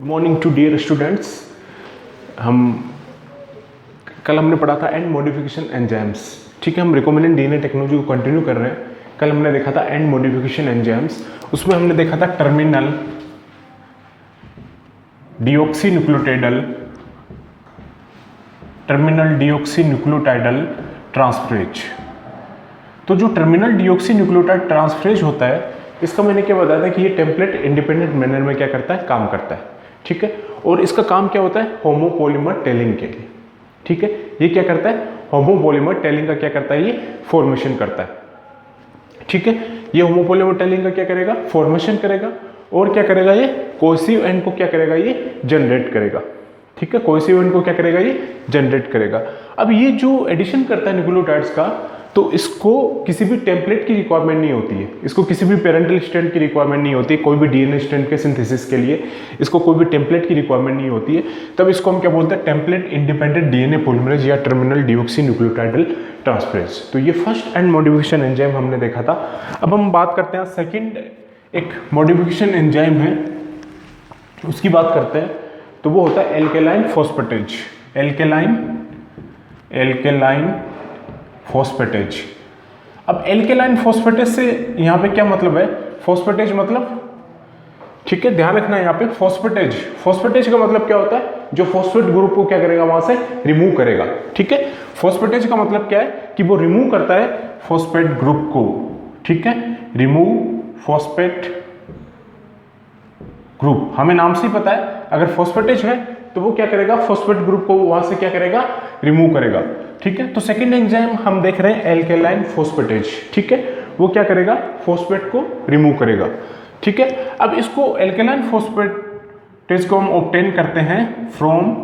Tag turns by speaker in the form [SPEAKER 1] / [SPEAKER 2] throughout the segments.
[SPEAKER 1] Good morning to dear students. कल हमने पढ़ा था एंड मॉडिफिकेशन एंजाइम्स। ठीक है, हम रिकॉम्बिनेंट डीएनए टेक्नोलॉजी को कंटिन्यू कर रहे हैं। कल हमने देखा था एंड मॉडिफिकेशन एंजाइम्स, उसमें हमने देखा था टर्मिनल डिऑक्सीन्यूक्लियोटाइडल ट्रांसफरेज। तो जो टर्मिनल डिऑक्सीन्यूक्लियोटाइड ट्रांसफरेज होता है, इसका मैंने क्या बताया था कि ये टेम्पलेट इंडिपेंडेंट मैनर में क्या करता है, काम करता है। ठीक है, और इसका काम क्या होता है, होमोपॉलीमर टेलिंग के लिए। ठीक है, ये क्या करता है, होमोपॉलीमर टेलिंग का क्या करता है, ये फॉर्मेशन करता है। ठीक है, ये होमोपॉलीमर टेलिंग का क्या करेगा, फॉर्मेशन करेगा, और क्या करेगा, ये कोहेसिव एंड को क्या करेगा, ये जनरेट करेगा। ठीक है, कोहेसिव एंड को क्या करेगा, ये जनरेट करेगा। अब ये जो एडिशन करता है न्यूक्लियोटाइड्स का, तो इसको किसी भी टेम्पलेट की रिक्वायरमेंट नहीं होती है, इसको किसी भी पेरेंटल स्ट्रैंड की रिक्वायरमेंट नहीं होती है, कोई भी डीएनए स्ट्रैंड के सिंथेसिस के लिए इसको कोई भी टेम्पलेट की रिक्वायरमेंट नहीं होती है। तब इसको हम क्या बोलते हैं, टेम्पलेट इंडिपेंडेंट डीएनए पॉलीमरेज या टर्मिनल डिऑक्सीन्यूक्लियोटाइडल ट्रांसफरेज। तो ये फर्स्ट एंड मॉडिफिकेशन एंजाइम हमने देखा था। अब हम बात करते हैं सेकेंड एक मॉडिफिकेशन एंजाइम है, उसकी बात करते हैं। तो वो होता है एल्केलाइन फॉस्फेटेज। Alkaline phosphatase. अब एल्केलाइन फॉस्फेटेज से यहाँ पे क्या मतलब है, फॉस्फेटेज मतलब, ठीक है ध्यान रखना यहाँ पे, फॉस्फेटेज का मतलब क्या होता है, जो फॉस्फेट ग्रुप को क्या करेगा, वहां से रिमूव करेगा। ठीक है, फॉस्फेटेज का मतलब क्या है कि वो रिमूव करता है फॉस्फेट ग्रुप को। ठीक है, रिमूव फॉस्फेट ग्रुप, हमें नाम से ही पता है, अगर फॉस्फेटेज है तो वो क्या करेगा, फॉस्फेट ग्रुप को वहां से क्या करेगा, रिमूव करेगा। ठीक है, तो सेकंड एंजाइम हम देख रहे हैं एल्केलाइन फॉस्फेटेज। ठीक है, वो क्या करेगा, फॉस्फेट को रिमूव करेगा। ठीक है, अब इसको एल्केलाइन फॉस्फेटेज को हम ऑब्टेन करते हैं फ्रॉम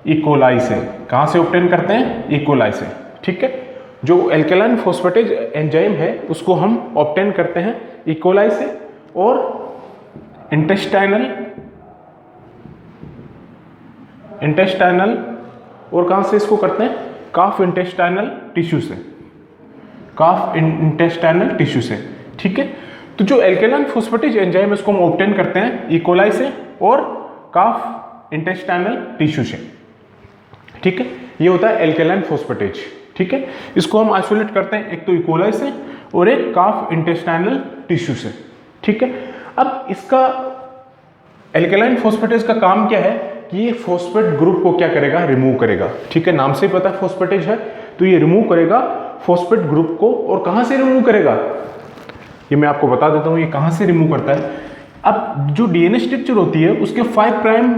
[SPEAKER 1] इकोलाई से। कहां से ऑब्टेन करते हैं, इकोलाई से। ठीक है, जो एल्केलाइन फॉस्फेटेज एंजाइम है उसको हम ऑब्टेन करते हैं इकोलाई से, और इंटेस्टाइनल और कहां से इसको करते हैं, काफ इंटेस्टाइनल टिश्यू से। ठीक है, तो जो एल्केलाइन फॉस्फेटेज एंजाइम है उसको हम ऑब्टेन करते हैं इकोलाई से और काफ इंटेस्टाइनल टिश्यू से। ठीक है, ये होता है एल्केलाइन फॉस्फेटेज। ठीक है, इसको हम आइसोलेट करते हैं एक तो इकोलाई से और एक काफ इंटेस्टाइनल टिश्यू से। ठीक है, अब इसका एल्केलाइन फॉस्फेटेज का काम क्या है कि ये फॉस्फेट ग्रुप को क्या करेगा, रिमूव करेगा। ठीक है, नाम से पता है फॉस्फेटेज है, तो ये रिमूव करेगा फॉस्फेट ग्रुप को। और कहां से रिमूव करेगा, ये मैं आपको बता देता हूं ये कहां से रिमूव करता है। अब जो डीएनए स्ट्रक्चर होती है उसके 5 प्राइम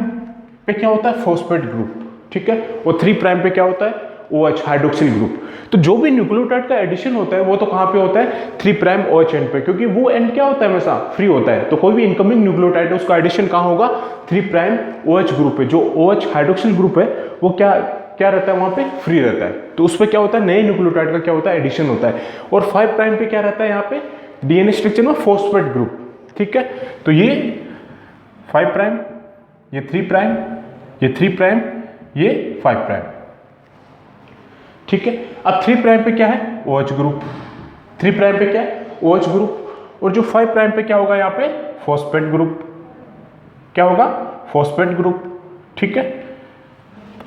[SPEAKER 1] पे क्या होता है, फॉस्फेट ग्रुप। ठीक है, और 3 प्राइम पे क्या होता है, OH हाइड्रोक्सिल ग्रुप। तो जो भी न्यूक्लियोटाइड का एडिशन होता है वो तो कहां पे होता है, 3 प्राइम OH एंड पे, क्योंकि वो एंड क्या होता है, हमेशा फ्री होता है। तो कोई भी इनकमिंग न्यूक्लियोटाइड है उसका एडिशन कहां होगा, 3 प्राइम OH ग्रुप है। जो OH हाइड्रोक्सिल ग्रुप है वो क्या रहता है, वहां पे फ्री रहता है। तो उस पर क्या होता है, नए न्यूक्लियोटाइड का क्या होता है, एडिशन होता है। और 5 प्राइम पे क्या रहता है, यहाँ पे डीएनए स्ट्रक्चर में फॉस्फेट ग्रुप। ठीक है, तो ये 5 प्राइम, ये 3 प्राइम, ये 3 प्राइम, ये 5 प्राइम। ठीक है, अब 3 प्राइम पे क्या है, OH ग्रुप। 3 प्राइम पे क्या है, OH ग्रुप। और जो 5 प्राइम पे क्या होगा, यहाँ पे फॉस्फेट ग्रुप। क्या होगा, फॉस्फेट ग्रुप। ठीक है,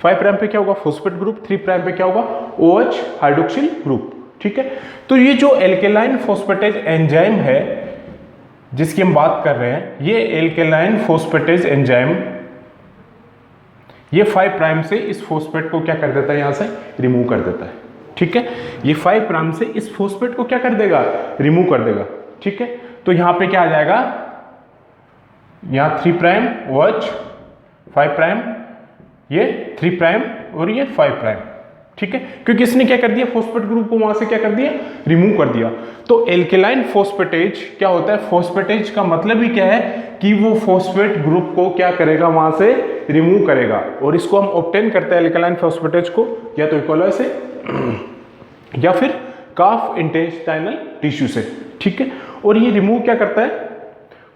[SPEAKER 1] 5 प्राइम पे क्या होगा, फॉस्फेट ग्रुप। 3 प्राइम पे क्या होगा, OH हाइड्रोक्सिल ग्रुप। ठीक है, तो ये जो एल्केलाइन फॉस्फेटेज एंजाइम है जिसकी हम बात कर रहे हैं, ये एल्केलाइन फॉस्फेटेज एंजाइम ये 5 प्राइम से इस फॉस्फेट को क्या कर देता है, यहां से रिमूव कर देता है। ठीक है, ये 5 प्राइम से इस फॉस्फेट को क्या कर देगा, रिमूव कर देगा। ठीक है, तो यहां पे क्या आ जाएगा, यहां 3 प्राइम OH, 5 प्राइम, ये 3 प्राइम और ये 5 प्राइम। ठीक है, क्योंकि इसने क्या कर दिया, फॉस्फेट ग्रुप को वहां से क्या कर दिया, रिमूव कर दिया। तो एल्केलाइन फॉस्फेटेज क्या होता है, फॉस्फेटेज का मतलब ही क्या है कि वो फॉस्फेट ग्रुप को क्या करेगा, वहां से रिमूव करेगा। और इसको हम ऑब्टेन करते हैं एल्केलाइन फॉस्फेटेज को या तो इकोलाई से या फिर काफ इंटेस्टाइनल टिश्यू से। ठीक है, और ये रिमूव क्या करता है,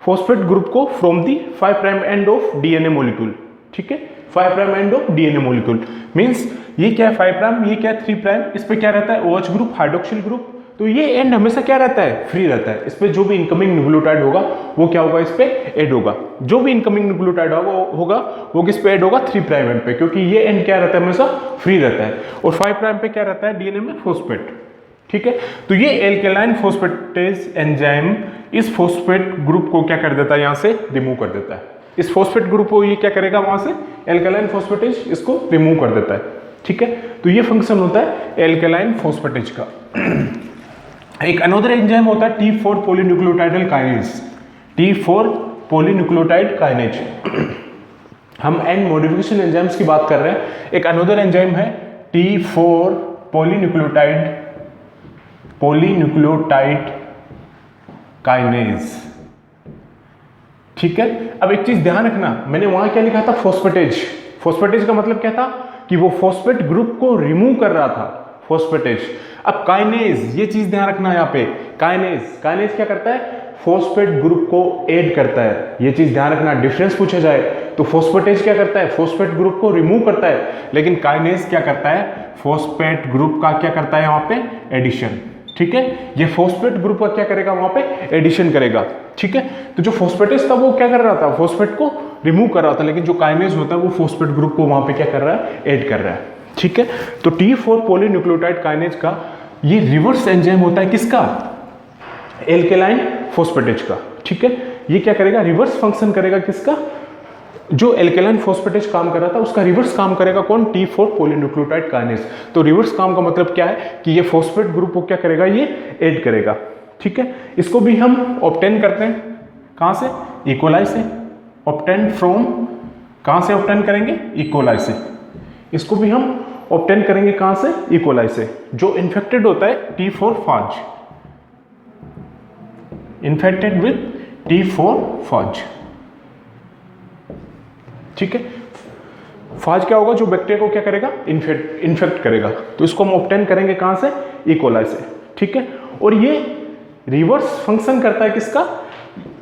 [SPEAKER 1] फॉस्फेट ग्रुप को from the 5 prime end of DNA molecule. ठीक है, 5 prime end of DNA molecule means ये क्या है 5 प्राइम, ये क्या है 3 प्राइम, इस पे क्या रहता है OH ग्रुप हाइड्रोक्सिल ग्रुप, तो ये एंड हमेशा क्या रहता है, फ्री रहता है। इस पे जो भी इनकमिंग न्यूक्लियोटाइड होगा वो क्या होगा, इस पे ऐड होगा। जो भी इनकमिंग न्यूक्लियोटाइड होगा वो किस पे ऐड होगा, 3 प्राइम एंड पे, क्योंकि ये एंड क्या रहता है, हमेशा फ्री रहता है। और 5 प्राइम पे क्या रहता है, डीएनए में फॉस्फेट। ठीक है, तो ये एल्केलाइन फॉस्फेटेज एंजाइम इस फॉस्फेट ग्रुप को क्या कर देता है, यहां से रिमूव कर देता है। इस फॉस्फेट ग्रुप को ये क्या करेगा, वहां से एल्केलाइन फॉस्फेटेज इसको रिमूव कर देता है। ठीक है, तो ये फंक्शन होता है एल्केलाइन फॉस्फेटेज का। एक अनदर एंजाइम होता है T4 polynucleotidal kinase. T4 polynucleotide kinase. हम एंड मॉडिफिकेशन एंजाइम्स की बात कर रहे हैं। एक अनदर एंजाइम है T4 पॉलीन्यूक्लियोटाइड काइनेज। ठीक है, अब एक चीज ध्यान रखना, मैंने वहां क्या लिखा था, फॉस्फेटेज। फॉस्फेटेज का मतलब क्या था कि वो फॉस्फेट ग्रुप को रिमूव कर रहा था, फॉस्फेटेज। अब काइनेज, ये चीज ध्यान रखना यहाँ पे, काइनेज क्या करता है, फॉस्फेट ग्रुप को ऐड करता है। ये चीज ध्यान रखना, डिफरेंस पूछा जाए तो फॉस्फेटेज क्या करता है, फॉस्फेट ग्रुप को रिमूव करता है, लेकिन काइनेज क्या करता है, फॉस्फेट ग्रुप का क्या करता है यहाँ पे, एडिशन। ठीक है, ये फॉस्फेट ग्रुप का क्या करेगा, वहां पे एडिशन करेगा। ठीक है, तो जो फॉस्फेटेज था वो क्या कर रहा था, फॉस्फेट को रिमूव कर रहा था, लेकिन जो काइनेज होता है वो फॉस्फेट ग्रुप को वहां पे क्या कर रहा है, ऐड कर रहा है। ठीक है, तो T4 पॉलीन्यूक्लियोटाइड काइनेज का ये रिवर्स एंजाइम होता है, किसका, एल्केलाइन फॉस्फेटेज का। ठीक है, ये क्या करेगा, रिवर्स फंक्शन करेगा, किसका, जो एल्केलाइन फॉस्फेटेज काम कर रहा था उसका रिवर्स काम करेगा कौन, T4 पॉलीन्यूक्लियोटाइड काइनेज। तो रिवर्स काम का मतलब क्या है कि ये फॉस्फेट ग्रुप को क्या करेगा, ये ऐड करेगा। ठीक है, इसको भी हम ऑब्टेन करते हैं, कहां से, इकोलाई से। ऑब्टेन फ्रॉम, कहां से ऑब्टेन करेंगे, इकोलाई से। इसको भी हम ऑब्टेन करेंगे कहां से, इकोलाई से। जो इन्फेक्टेड होता है T4 फाज, इन्फेक्टेड विद T4 फाज। ठीक है, फाज क्या होगा, जो बैक्टीरिया को क्या करेगा, इन्फेक्ट करेगा। तो इसको हम ऑब्टेन करेंगे कहां से, इकोलाई से। ठीक है, और ये रिवर्स फंक्शन करता है, किसका,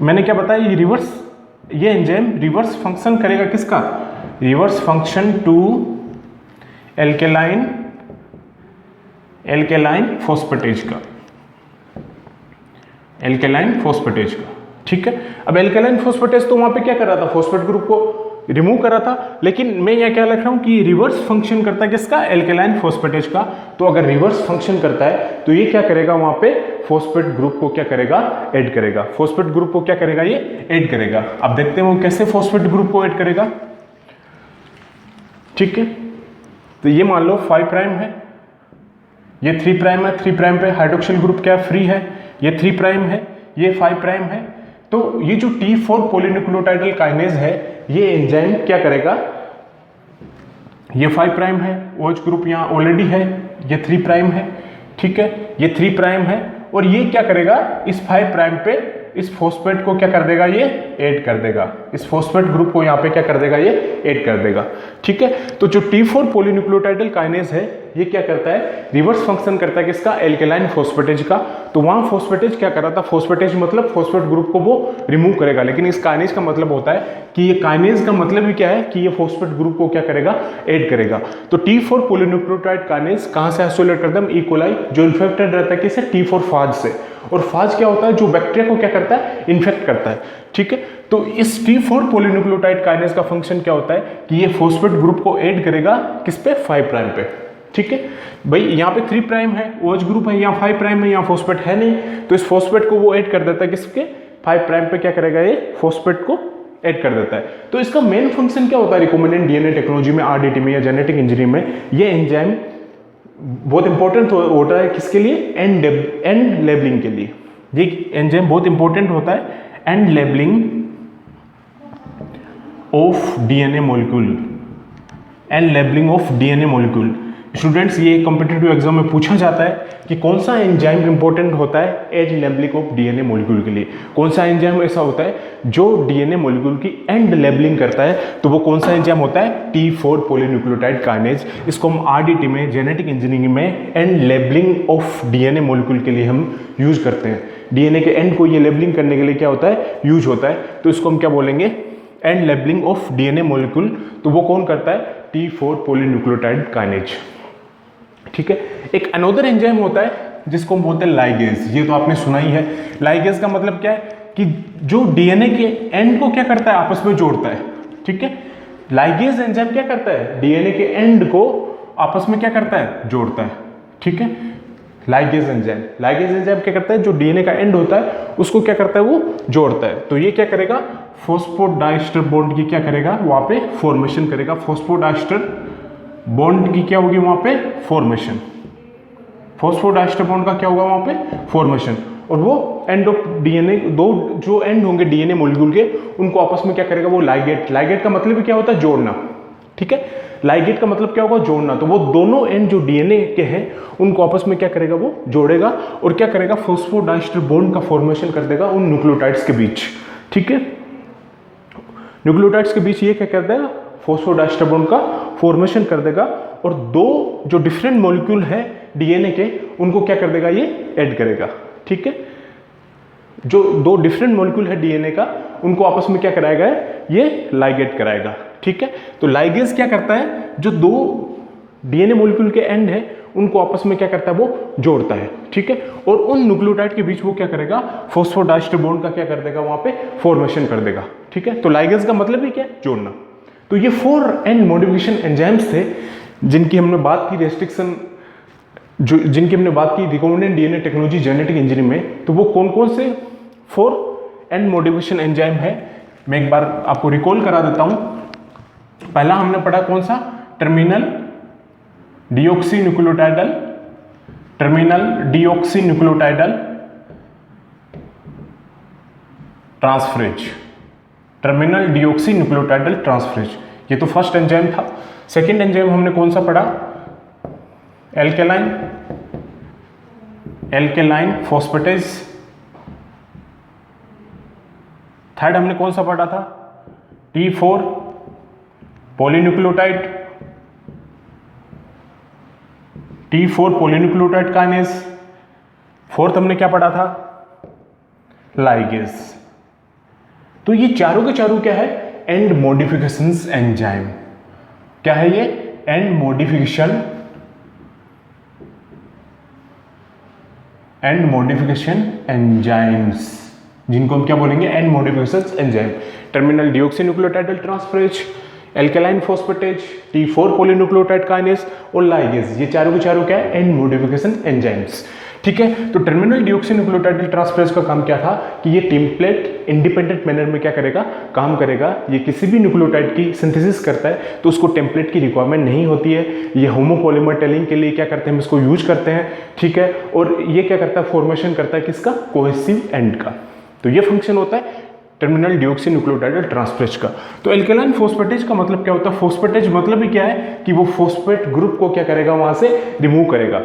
[SPEAKER 1] मैंने क्या बताया, ये रिवर्स, ये एंजाइम रिवर्स फंक्शन करेगा, किसका, reverse function to alkaline phosphatase का, एल्केलाइन फॉस्फेटेज का। ठीक है, अब एल्केलाइन फॉस्फेटेज तो वहां पे क्या कर रहा था, फॉस्फेट ग्रुप को रिमूव कर रहा था, लेकिन मैं यहाँ क्या लिख रहा हूं कि रिवर्स फंक्शन करता है, किसका, एल्केलाइन फॉस्फेटेज का। तो अगर रिवर्स फंक्शन करता है तो ये क्या करेगा, वहां पे फॉस्फेट ग्रुप को क्या करेगा, ऐड करेगा। फॉस्फेट ग्रुप को क्या करेगा, ये ऐड करेगा। अब देखते हैं वो कैसे फॉस्फेट ग्रुप को ऐड करेगा। ठीक है, तो ये मान लो 5 प्राइम है, ये 3 प्राइम है, 3 प्राइम पे हाइड्रोक्सिल ग्रुप क्या फ्री है, ये 3 प्राइम है, ये 5 प्राइम है। तो ये जो T4 पॉलीन्यूक्लियोटाइडल काइनेज है, ये एंजाइम क्या करेगा, ये 5 प्राइम है, OH ग्रुप यहाँ ऑलरेडी है, ये 3 प्राइम है। ठीक है, ये 3 प्राइम है, और ये क्या करेगा, इस 5 प्राइम पे इस फॉस्फेट को क्या कर देगा, ये ऐड कर देगा। इस फॉस्फेट ग्रुप को यहाँ पे क्या कर देगा, ये ऐड कर देगा। ठीक है, तो जो T4 पॉलीन्यूक्लियोटाइडल काइनेज है, ये क्या करता है, रिवर्स फंक्शन करता है, किसका, एल्केलाइन फॉस्फेटेज का। तो वहां फॉस्फेटेज क्या कर रहा था, फॉस्फेटेज मतलब फॉस्फेट ग्रुप को वो रिमूव करेगा, लेकिन इस काइनेज का मतलब होता है कि ये काइनेज का मतलब भी क्या है कि ये फॉस्फेट ग्रुप को क्या करेगा, ऐड करेगा। तो T4 पॉलीन्यूक्लियोटाइड काइनेज कहां से आइसोलेट करते हैं, इकोलाई, जो इन्फेक्टेड रहता है किससे, T4 फाज से। और फाज क्या होता है, जो बैक्टीरिया को क्या करता है, इन्फेक्ट करता है। ठीक है, तो इस T4 पॉलीन्यूक्लियोटाइड काइनेज का फंक्शन क्या होता है कि ये फॉस्फेट ग्रुप को ऐड करेगा, किस पे, 5 प्राइम पे। ठीक है भाई, यहाँ पे 3 प्राइम है, OH ग्रुप है, यहाँ 5 प्राइम है, यहाँ फॉस्फेट है नहीं, तो इस फॉस्फेट को वो ऐड कर देता है, किसके, 5 प्राइम पे क्या करेगा, ये फॉस्फेट को ऐड कर देता है। तो इसका मेन फंक्शन क्या होता है, रिकॉम्बिनेंट डीएनए टेक्नोलॉजी में, RDT में या जेनेटिक इंजीनियरिंग में, ये एंजाइम बहुत इंपॉर्टेंट होता है, किसके लिए, एंड लेबलिंग के लिए। ये एंजाइम बहुत इंपॉर्टेंट होता है and labelling of DNA molecule, and labelling of DNA molecule. Students, ये कॉम्पिटिटिव एग्जाम में पूछा जाता है कि कौन सा एंजाइम इंपॉर्टेंट होता है and labelling of DNA molecule के लिए। कौन सा एंजाइम ऐसा होता है जो डीएनए मॉलिक्यूल की एंड लेबलिंग करता है, तो वो कौन सा एंजाइम होता है, T4 पॉलीन्यूक्लियोटाइड काइनेज। इसको हम RDT में, जेनेटिक इंजीनियरिंग में and labelling of DNA molecule के लिए हम यूज करते हैं। डीएनए के एंड को ये लेबलिंग करने के लिए क्या होता है, यूज होता है। तो इसको हम क्या बोलेंगे, and labelling of DNA molecule. तो वो कौन करता है, T4 पॉलीन्यूक्लियोटाइड काइनेज। ठीक है, एक अनदर एंजाइम होता है जिसको हम बोलते हैं लाइगेज। ये तो आपने सुना ही है। लाइगेज का मतलब क्या है कि जो डीएनए के एंड को क्या करता है, आपस में जोड़ता है। ठीक है, लाइगेज एंजाइम क्या करता है, डीएनए के एंड को आपस में क्या करता है, जोड़ता है। ठीक है, लाइगेज एंजाइम क्या करता है, जो डीएनए का एंड होता है उसको क्या करता है, वो जोड़ता है। तो ये क्या करेगा, फॉस्फोडाइस्टर बॉन्ड की क्या करेगा, वहां पे फॉर्मेशन करेगा। फॉस्फोडाइस्टर बॉन्ड की क्या होगी वहां पे, फॉर्मेशन। फॉस्फोडाइस्टर बॉन्ड का क्या होगा वहां पे, फॉर्मेशन। और वो एंड ऑफ डीएनए, दो जो एंड होंगे डीएनए मॉलिक्यूल के, उनको आपस में क्या करेगा, वो लाइगेट। लाइगेट का मतलब क्या होता है, जोड़ना। ठीक है, लाइगेट का मतलब क्या होगा, जोड़ना। तो वो दोनों एंड जो डीएनए के हैं उनको आपस में क्या करेगा, वो जोड़ेगा और क्या करेगा, फॉस्फोडाइस्टर बॉन्ड का फॉर्मेशन कर देगा उन न्यूक्लियोटाइड्स के बीच। ठीक है, न्यूक्लियोटाइड्स के बीच ये क्या कर देगा, फॉस्फोडाइस्टर बॉन्ड का फॉर्मेशन कर देगा और दो जो डिफरेंट मॉलिक्यूल है डीएनए के, उनको क्या कर देगा, ये ऐड करेगा। ठीक है, जो दो डिफरेंट मॉलिक्यूल है डीएनए का, उनको आपस में क्या कराएगा, ये लाइगेट कराएगा। ठीक है, तो लाइगेज क्या करता है, जो दो डीएनए मॉलिक्यूल के एंड है उनको आपस में क्या करता है, वो जोड़ता है। ठीक है, और उन न्यूक्लियोटाइड के बीच वो क्या करेगा, फॉस्फोडाइस्टर बॉन्ड का क्या कर देगा, वहां पे फॉर्मेशन कर देगा। ठीक है, तो लाइगेज का मतलब ही क्या है, जोड़ना। तो ये 4 एंड मॉडिफिकेशन एंजाइम्स थे जिनकी हमने बात की, रेस्ट्रिक्शन जिनकी हमने बात की recombinant DNA technology genetic engineering में। तो वो कौन कौन से 4 एंड मॉडिफिकेशन एंजाइम है, मैं एक बार आपको रिकॉल करा देता हूं। पहला हमने पढ़ा कौन सा, terminal deoxynucleotidal transferase. Terminal deoxynucleotidal transferase, ये तो फर्स्ट एंजाइम था। सेकंड एंजाइम हमने कौन सा पढ़ा, एल्केलाइन फॉस्फेटेज। थर्ड हमने कौन सा पढ़ा था, T4 polynucleotide, T4 polynucleotide kinase. Fourth हमने क्या पढ़ा था, लाइगेज। तो ये चारों के चारों क्या है, एंड मॉडिफिकेशंस एंजाइम। क्या है ये, एंड मॉडिफिकेशन एंजाइम्स, जिनको हम क्या बोलेंगे, end modification enzyme. Terminal deoxynucleotidal transferase, alkaline phosphatase, T4 polynucleotide kinase और लाइगेज। ये चारों के चारों क्या है, एंड मॉडिफिकेशन एंजाइम्स। ठीक है, तो टर्मिनल डीऑक्सीन्यूक्लियोटाइडल ट्रांसफरेज का काम क्या था कि ये टेम्पलेट इंडिपेंडेंट मैनर में क्या करेगा, काम करेगा। ये किसी भी न्यूक्लियोटाइड की सिंथेसिस करता है तो उसको टेम्पलेट की रिक्वायरमेंट नहीं होती है। ये होमोपॉलीमर टेलिंग के लिए क्या करते हैं, हम इसको यूज करते हैं। ठीक है, और ये क्या करता है, फॉर्मेशन करता है किसका, कोहेसिव एंड का। तो ये फंक्शन होता है टर्मिनल डीऑक्सीन्यूक्लियोटाइडल ट्रांसफरेज का। तो एल्केलाइन फॉस्फेटेज का मतलब क्या होता है, फॉस्फेटेज मतलब ही क्या है कि वो फॉस्फेट ग्रुप को क्या करेगा, वहां से रिमूव करेगा।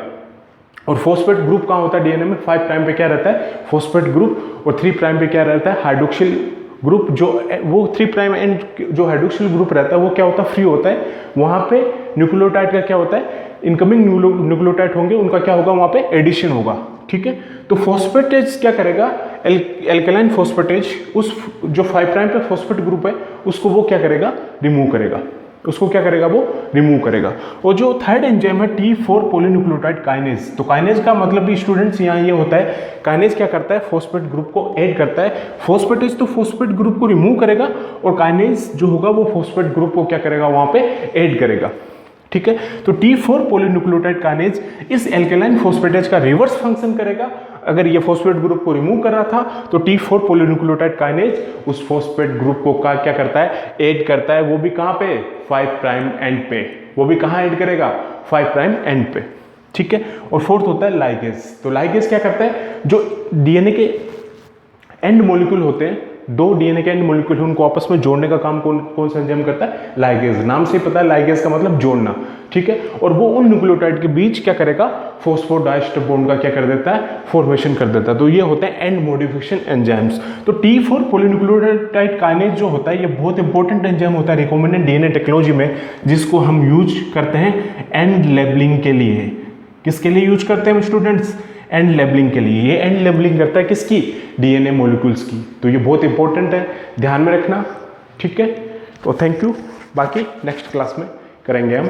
[SPEAKER 1] और फॉस्फेट ग्रुप कहाँ होता है डीएनए में, 5 प्राइम पे क्या रहता है, फॉस्फेट ग्रुप, और 3 प्राइम पे क्या रहता है, हाइड्रोक्सिल ग्रुप। जो वो 3 प्राइम एंड जो हाइड्रोक्सिल ग्रुप रहता है वो क्या होता है, फ्री होता है। वहां पे न्यूक्लियोटाइड का क्या होता है, इनकमिंग न्यूक्लियोटाइड होंगे, उनका क्या होगा, वहां पे एडिशन होगा। ठीक है, तो फॉस्फेटेज क्या करेगा, एल्केलाइन फॉस्फेटेज उस जो 5 प्राइम पे फॉस्फेट ग्रुप है उसको वो क्या करेगा, रिमूव करेगा। उसको क्या करेगा, वो रिमूव करेगा। और जो थर्ड एंजाइम है T4 पॉलीन्यूक्लियोटाइड काइनेज। तो काइनेज का मतलब भी स्टूडेंट्स यहाँ ये होता है, काइनेज क्या करता है, फॉस्फेट ग्रुप को ऐड करता है। फॉस्फेटेज तो फॉस्फेट ग्रुप को रिमूव करेगा और काइनेज जो होगा वो फॉस्फेट ग्रुप को क्या करेगा, वहां पे ऐड करेगा। ठीक है, तो T4 पॉलीन्यूक्लियोटाइड काइनेज इस एल्केलाइन फॉस्फेटेज का रिवर्स फंक्शन करेगा। अगर ये फॉस्फेट ग्रुप को रिमूव कर रहा था तो T4 पॉलीन्यूक्लियोटाइड काइनेज उस फॉस्फेट ग्रुप को क्या करता है, ऐड करता है। वो भी कहां पे, 5 प्राइम एंड पे। वो भी कहां ऐड करेगा, 5 प्राइम एंड पे। ठीक है, और फोर्थ होता है लाइगेज। तो लाइगेज क्या करता है, जो डीएनए के एंड मॉलिक्यूल होते हैं, 2 डीएनए के एंड मॉलिक्यूल उनको आपस में जोड़ने का काम कौन सा एंजाइम करता है, लाइगेज। नाम से पता है लाइगेज का मतलब जोड़ना। ठीक है, और वो उन न्यूक्लियोटाइड के बीच क्या करेगा, फॉस्फोडाइस्टर बॉन्ड का क्या कर देता है, फॉर्मेशन कर देता है। तो ये होते हैं एंड मॉडिफिकेशन एंजाइम्स। तो T4 पॉलीन्यूक्लियोटाइड काइनेज जो होता है ये बहुत इंपॉर्टेंट एंजाइम होता है रिकॉम्बिनेंट डीएनए टेक्नोलॉजी में, जिसको हम यूज करते हैं एंड लेबलिंग के लिए। किसके लिए यूज करते हैं स्टूडेंट्स, एंड लेबलिंग के लिए। ये एंड लेबलिंग करता है किसकी, डीएनए मॉलिक्यूल्स की। तो ये बहुत इंपॉर्टेंट है, ध्यान में रखना। ठीक है, तो थैंक यू। बाकी नेक्स्ट क्लास में करेंगे हम